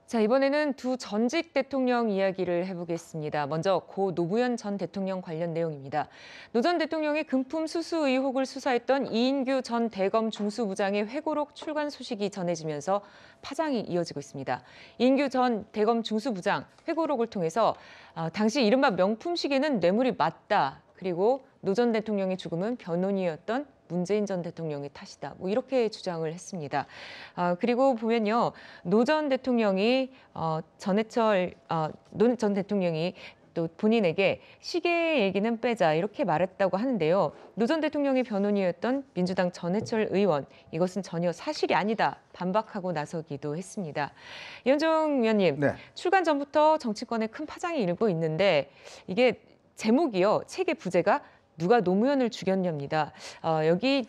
자, 이번에는 두 전직 대통령 이야기를 해보겠습니다. 먼저 고 노무현 전 대통령 관련 내용입니다. 노 전 대통령의 금품 수수 의혹을 수사했던 이인규 전 대검 중수부장의 회고록 출간 소식이 전해지면서 파장이 이어지고 있습니다. 이인규 전 대검 중수부장 회고록을 통해서 당시 이른바 명품 시계는 뇌물이 맞다. 그리고 노 전 대통령의 죽음은 변론이었던 문재인 전 대통령의 탓이다. 이렇게 주장을 했습니다. 그리고 보면요, 노 전 대통령이 노 전 대통령이 또 본인에게 시계 얘기는 빼자 이렇게 말했다고 하는데요. 노 전 대통령의 변호인이었던 민주당 전해철 의원, 이것은 전혀 사실이 아니다 반박하고 나서기도 했습니다. 이현정 위원님, 네. 출간 전부터 정치권에 큰 파장이 일고 있는데 이게 제목이요, 책의 부제가 누가 노무현을 죽였냐입니다. 여기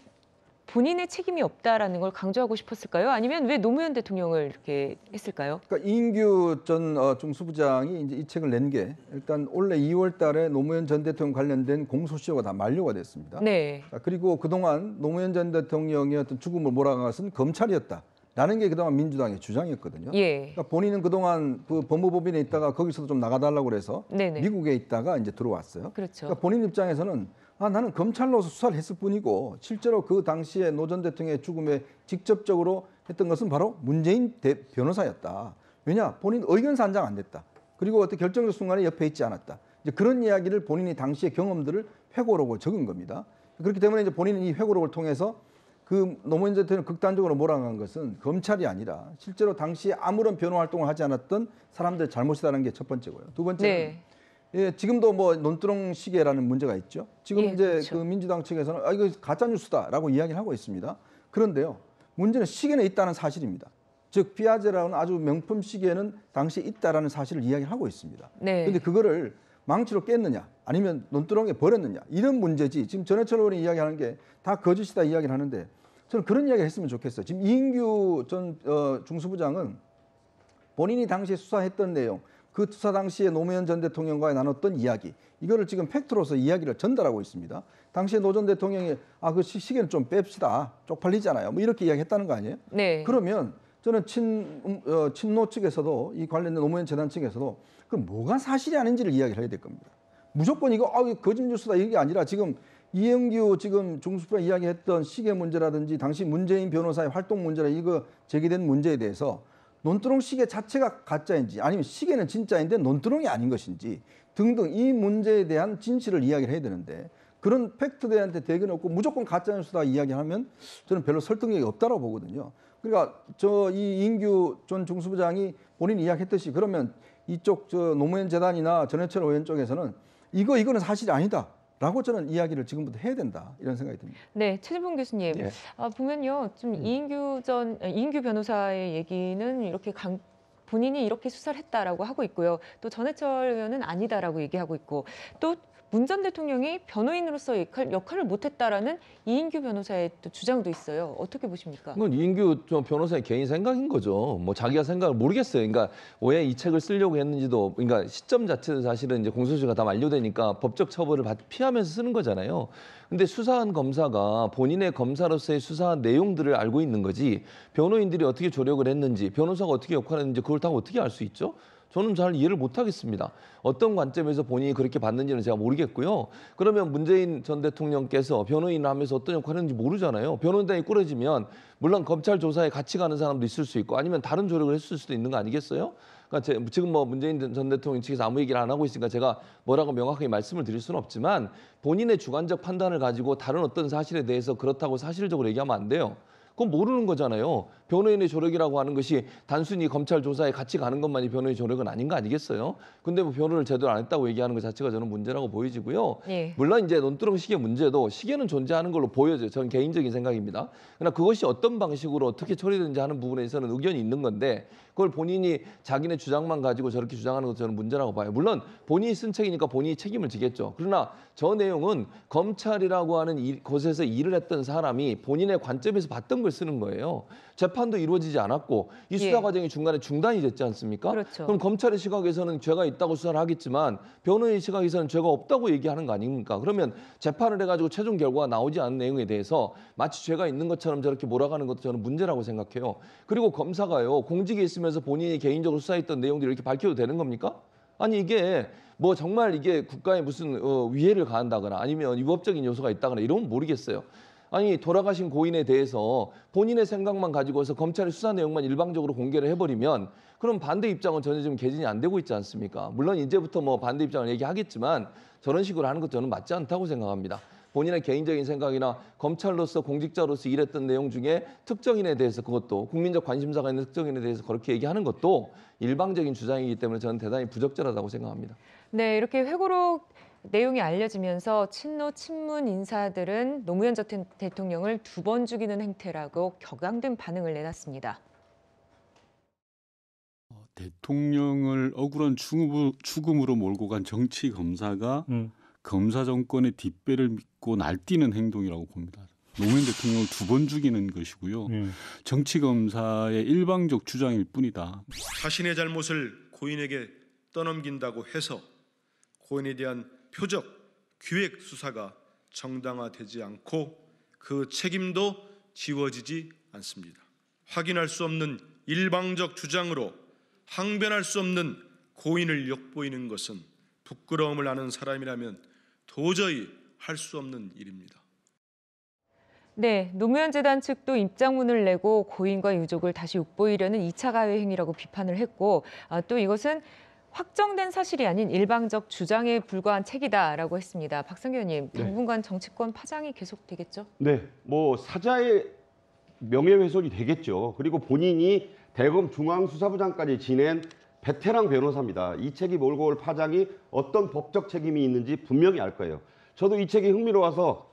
본인의 책임이 없다라는 걸 강조하고 싶었을까요? 아니면 왜 노무현 대통령을 이렇게 했을까요? 그러니까 이인규 전 중수부장이 이제 이 책을 낸 게 일단 올해 2월 달에 노무현 전 대통령 관련된 공소시효가 다 만료가 됐습니다. 네. 그리고 그동안 노무현 전 대통령의 어떤 죽음을 몰아간 것은 검찰이었다. 라는 게 그동안 민주당의 주장이었거든요. 예. 그러니까 본인은 그동안 그 법무법인에 있다가 거기서도 좀 나가달라고 그래서 네네. 미국에 있다가 이제 들어왔어요. 그렇죠. 그러니까 본인 입장에서는 나는 검찰로서 수사를 했을 뿐이고 실제로 그 당시에 노 전 대통령의 죽음에 직접적으로 했던 것은 바로 문재인 변호사였다. 왜냐? 본인 의견 산정 안 됐다. 그리고 어떤 결정적 순간에 옆에 있지 않았다. 이제 그런 이야기를 본인이 당시의 경험들을 회고록으로 적은 겁니다. 그렇기 때문에 이제 본인은 이 회고록을 통해서 그 노무현 대통령을 극단적으로 몰아간 것은 검찰이 아니라 실제로 당시에 아무런 변호 활동을 하지 않았던 사람들의 잘못이라는 게 첫 번째고요. 두 번째는 네. 예, 지금도 뭐 논두렁 시계라는 문제가 있죠. 지금 예, 이제 그렇죠. 그 민주당 측에서는 이거 가짜 뉴스다라고 이야기를 하고 있습니다. 그런데요, 문제는 시계는 있다는 사실입니다. 즉 피아제라는 아주 명품 시계는 당시에 있다라는 사실을 이야기를 하고 있습니다. 네. 그런데 그거를 망치로 깼느냐, 아니면 논두렁에 버렸느냐 이런 문제지. 지금 전해철 의원이 이야기하는 게 다 거짓이다 이야기를 하는데 저는 그런 이야기 했으면 좋겠어요. 지금 이인규 전 중수부장은 본인이 당시에 수사했던 내용, 그 수사 당시에 노무현 전 대통령과 나눴던 이야기, 이거를 지금 팩트로서 이야기를 전달하고 있습니다. 당시에 노 전 대통령이 그 시계는 좀 뺍시다, 쪽팔리잖아요. 뭐 이렇게 이야기했다는 거 아니에요? 네. 그러면 저는 친노 측에서도 이 관련된 노무현 재단 측에서도 그럼 뭐가 사실이 아닌지를 이야기를 해야 될 겁니다. 무조건 이거 거짓 뉴스다 이게 아니라 지금 이인규 지금 중수부가 이야기했던 시계 문제라든지 당시 문재인 변호사의 활동 문제라 이거 제기된 문제에 대해서 논두렁 시계 자체가 가짜인지 아니면 시계는 진짜인데 논두렁이 아닌 것인지 등등 이 문제에 대한 진실을 이야기를 해야 되는데 그런 팩트들한테 대견 없고 무조건 가짜 뉴스다 이야기하면 저는 별로 설득력이 없다고 보거든요. 그러니까 이 이인규 전 중수부장이 본인이 이야기했듯이 그러면 이쪽 노무현 재단이나 전해철 의원 쪽에서는 이거는 사실이 아니다. 라고 저는 이야기를 지금부터 해야 된다 이런 생각이 듭니다. 네, 최진봉 교수님. 예. 보면요, 좀 이인규 변호사의 얘기는 이렇게 본인이 이렇게 수사를 했다라고 하고 있고요. 또 전해철 의원은 아니다라고 얘기하고 있고, 또 문 전 대통령이 변호인으로서 역할을 못했다라는 이인규 변호사의 또 주장도 있어요. 어떻게 보십니까? 그건 이인규 변호사의 개인 생각인 거죠. 뭐 자기가 생각을 모르겠어요. 그러니까 왜 이 책을 쓰려고 했는지도, 그러니까 시점 자체는 사실은 이제 공소시효가 다 만료되니까 법적 처벌을 피하면서 쓰는 거잖아요. 근데 수사한 검사가 본인의 검사로서의 수사한 내용들을 알고 있는 거지, 변호인들이 어떻게 조력을 했는지, 변호사가 어떻게 역할을 했는지 그걸 다 어떻게 알 수 있죠? 저는 잘 이해를 못하겠습니다. 어떤 관점에서 본인이 그렇게 봤는지는 제가 모르겠고요. 그러면 문재인 전 대통령께서 변호인을 하면서 어떤 역할을 했는지 모르잖아요. 변호인단이 꾸려지면 물론 검찰 조사에 같이 가는 사람도 있을 수 있고 아니면 다른 조력을 했을 수도 있는 거 아니겠어요? 그러니까 지금 뭐 문재인 전 대통령 측에서 아무 얘기를 안 하고 있으니까 제가 뭐라고 명확하게 말씀을 드릴 수는 없지만 본인의 주관적 판단을 가지고 다른 어떤 사실에 대해서 그렇다고 사실적으로 얘기하면 안 돼요. 그건 모르는 거잖아요. 변호인의 조력이라고 하는 것이 단순히 검찰 조사에 같이 가는 것만이 변호인의 조력은 아닌 거 아니겠어요? 근데 뭐 변호를 제대로 안 했다고 얘기하는 것 자체가 저는 문제라고 보여지고요. 예. 물론 이제 논두렁 시계 문제도 시계는 존재하는 걸로 보여져요. 저는 개인적인 생각입니다. 그러나 그것이 어떤 방식으로 어떻게 처리되는지 하는 부분에 있어서는 의견이 있는 건데 그걸 본인이 자기네 주장만 가지고 저렇게 주장하는 것도 저는 문제라고 봐요. 물론 본인이 쓴 책이니까 본인이 책임을 지겠죠. 그러나 저 내용은 검찰이라고 하는 곳에서 일을 했던 사람이 본인의 관점에서 봤던 걸 쓰는 거예요. 재판도 이루어지지 않았고 이 수사 예. 과정이 중간에 중단이 됐지 않습니까? 그렇죠. 그럼 검찰의 시각에서는 죄가 있다고 수사를 하겠지만 변호인의 시각에서는 죄가 없다고 얘기하는 거 아닙니까? 그러면 재판을 해가지고 최종 결과가 나오지 않은 내용에 대해서 마치 죄가 있는 것처럼 저렇게 몰아가는 것도 저는 문제라고 생각해요. 그리고 검사가요, 공직에 있으면서 본인이 개인적으로 수사했던 내용들을 이렇게 밝혀도 되는 겁니까? 아니 이게 뭐 정말 이게 국가에 무슨 위해를 가한다거나 아니면 위법적인 요소가 있다거나 이러면 모르겠어요. 아니 돌아가신 고인에 대해서 본인의 생각만 가지고서 검찰의 수사 내용만 일방적으로 공개를 해버리면 그럼 반대 입장은 전혀 지금 개진이 안 되고 있지 않습니까? 물론 이제부터 뭐 반대 입장을 얘기하겠지만 저런 식으로 하는 것 저는 맞지 않다고 생각합니다. 본인의 개인적인 생각이나 검찰로서 공직자로서 일했던 내용 중에 특정인에 대해서 그것도 국민적 관심사가 있는 특정인에 대해서 그렇게 얘기하는 것도 일방적인 주장이기 때문에 저는 대단히 부적절하다고 생각합니다. 네, 이렇게 회고록 내용이 알려지면서 친노 친문 인사들은 노무현 전 대통령을 2번 죽이는 행태라고 격앙된 반응을 내놨습니다. 대통령을 억울한 죽음으로 몰고 간 정치 검사가 검사 정권의 뒷배를 믿고 날뛰는 행동이라고 봅니다. 노무현 대통령을 2번 죽이는 것이고요. 정치 검사의 일방적 주장일 뿐이다. 자신의 잘못을 고인에게 떠넘긴다고 해서 고인에 대한 표적, 기획 수사가 정당화되지 않고 그 책임도 지워지지 않습니다. 확인할 수 없는 일방적 주장으로 항변할 수 없는 고인을 엿보이는 것은 부끄러움을 아는 사람이라면 도저히 할 수 없는 일입니다. 네, 노무현 재단 측도 입장문을 내고 고인과 유족을 다시 윽보이려는 2차 가해 행위라고 비판을 했고 또 이것은 확정된 사실이 아닌 일방적 주장에 불과한 책이다라고 했습니다. 박상규 의원님, 당분간 정치권 파장이 계속되겠죠? 네, 뭐 사자의 명예훼손이 되겠죠. 그리고 본인이 대검 중앙수사부장까지 지낸 베테랑 변호사입니다. 이 책이 몰고 올 파장이 어떤 법적 책임이 있는지 분명히 알 거예요. 저도 이 책이 흥미로워서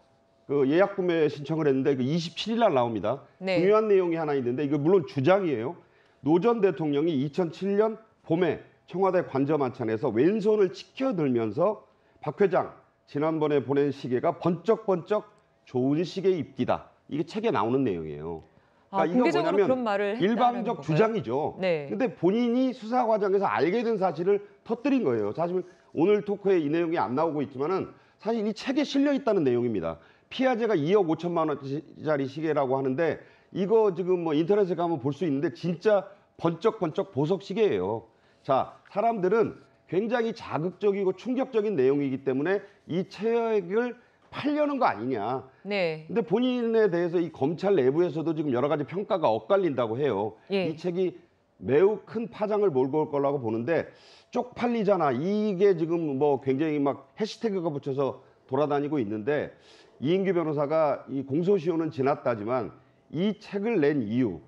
그 예약 구매 신청을 했는데 그 27일 날 나옵니다. 네. 중요한 내용이 하나 있는데 이거 물론 주장이에요. 노 전 대통령이 2007년 봄에 청와대 관저만찬에서 왼손을 치켜들면서 박 회장 지난번에 보낸 시계가 번쩍번쩍 좋은 시계 입기다. 이게 책에 나오는 내용이에요. 그러니까 이거 공개적으로 뭐냐면 그런 말을 했다는 일방적 건가요? 주장이죠. 네. 근데 본인이 수사 과정에서 알게 된 사실을 터뜨린 거예요. 사실 오늘 토크에 이 내용이 안 나오고 있지만은 사실 이 책에 실려 있다는 내용입니다. 피아제가 2억 5천만 원짜리 시계라고 하는데 이거 지금 뭐 인터넷에 가면 볼 수 있는데 진짜 번쩍번쩍 보석 시계예요. 자, 사람들은 굉장히 자극적이고 충격적인 내용이기 때문에 이 책을 팔려는 거 아니냐. 네. 근데 본인에 대해서 이 검찰 내부에서도 지금 여러 가지 평가가 엇갈린다고 해요. 예. 이 책이 매우 큰 파장을 몰고 올 거라고 보는데 쪽팔리잖아. 이게 지금 뭐 굉장히 막 해시태그가 붙여서 돌아다니고 있는데 이인규 변호사가 이 공소시효는 지났다지만 이 책을 낸 이유,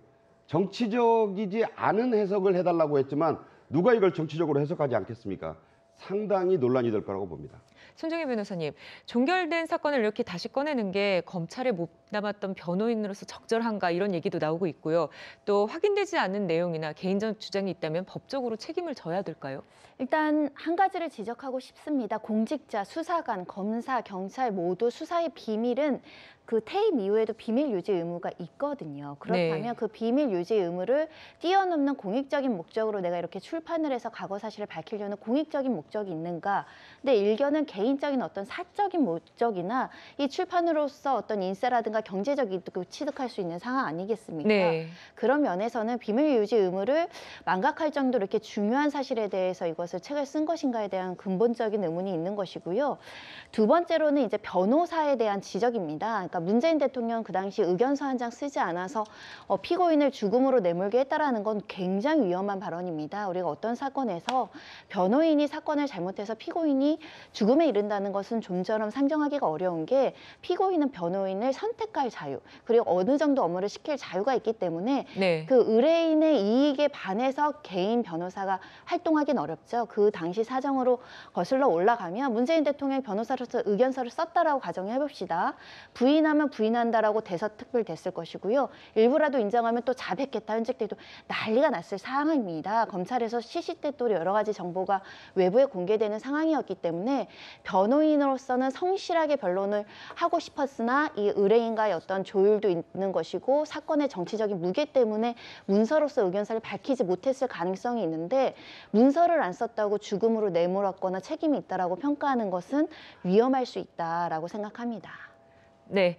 정치적이지 않은 해석을 해달라고 했지만 누가 이걸 정치적으로 해석하지 않겠습니까? 상당히 논란이 될 거라고 봅니다. 손정혜 변호사님, 종결된 사건을 이렇게 다시 꺼내는 게 검찰에 못 남았던 변호인으로서 적절한가 이런 얘기도 나오고 있고요. 또 확인되지 않은 내용이나 개인적 주장이 있다면 법적으로 책임을 져야 될까요? 일단 한 가지를 지적하고 싶습니다. 공직자, 수사관, 검사, 경찰 모두 수사의 비밀은 그 퇴임 이후에도 비밀 유지 의무가 있거든요. 그렇다면 네. 그 비밀 유지 의무를 뛰어넘는 공익적인 목적으로 내가 이렇게 출판을 해서 과거 사실을 밝히려는 공익적인 목적이 있는가? 근데 일견은 개인적인 어떤 사적인 목적이나 이 출판으로서 어떤 인세라든가 경제적 이득을 취득할 수 있는 상황 아니겠습니까? 네. 그런 면에서는 비밀 유지 의무를 망각할 정도로 이렇게 중요한 사실에 대해서 이것을 책을 쓴 것인가에 대한 근본적인 의문이 있는 것이고요. 두 번째로는 이제 변호사에 대한 지적입니다. 그러니까 문재인 대통령 그 당시 의견서 한 장 쓰지 않아서 피고인을 죽음으로 내몰게 했다라는 건 굉장히 위험한 발언입니다. 우리가 어떤 사건에서 변호인이 사건을 잘못해서 피고인이 죽음에 이른다는 것은 좀처럼 상정하기가 어려운 게 피고인은 변호인을 선택할 자유 그리고 어느 정도 업무를 시킬 자유가 있기 때문에 네. 그 의뢰인의 이익에 반해서 개인 변호사가 활동하기는 어렵죠. 그 당시 사정으로 거슬러 올라가면 문재인 대통령이 변호사로서 의견서를 썼다라고 가정해봅시다. 부인하면 부인한다라고 대서특필됐을 것이고요. 일부라도 인정하면 또 자백했다, 현직돼도 난리가 났을 상황입니다. 검찰에서 시시때때로 여러 가지 정보가 외부에 공개되는 상황이었기 때문에 변호인으로서는 성실하게 변론을 하고 싶었으나 이 의뢰인과의 어떤 조율도 있는 것이고 사건의 정치적인 무게 때문에 문서로서 의견사를 밝히지 못했을 가능성이 있는데 문서를 안 썼다고 죽음으로 내몰았거나 책임이 있다라고 평가하는 것은 위험할 수 있다라고 생각합니다. 네,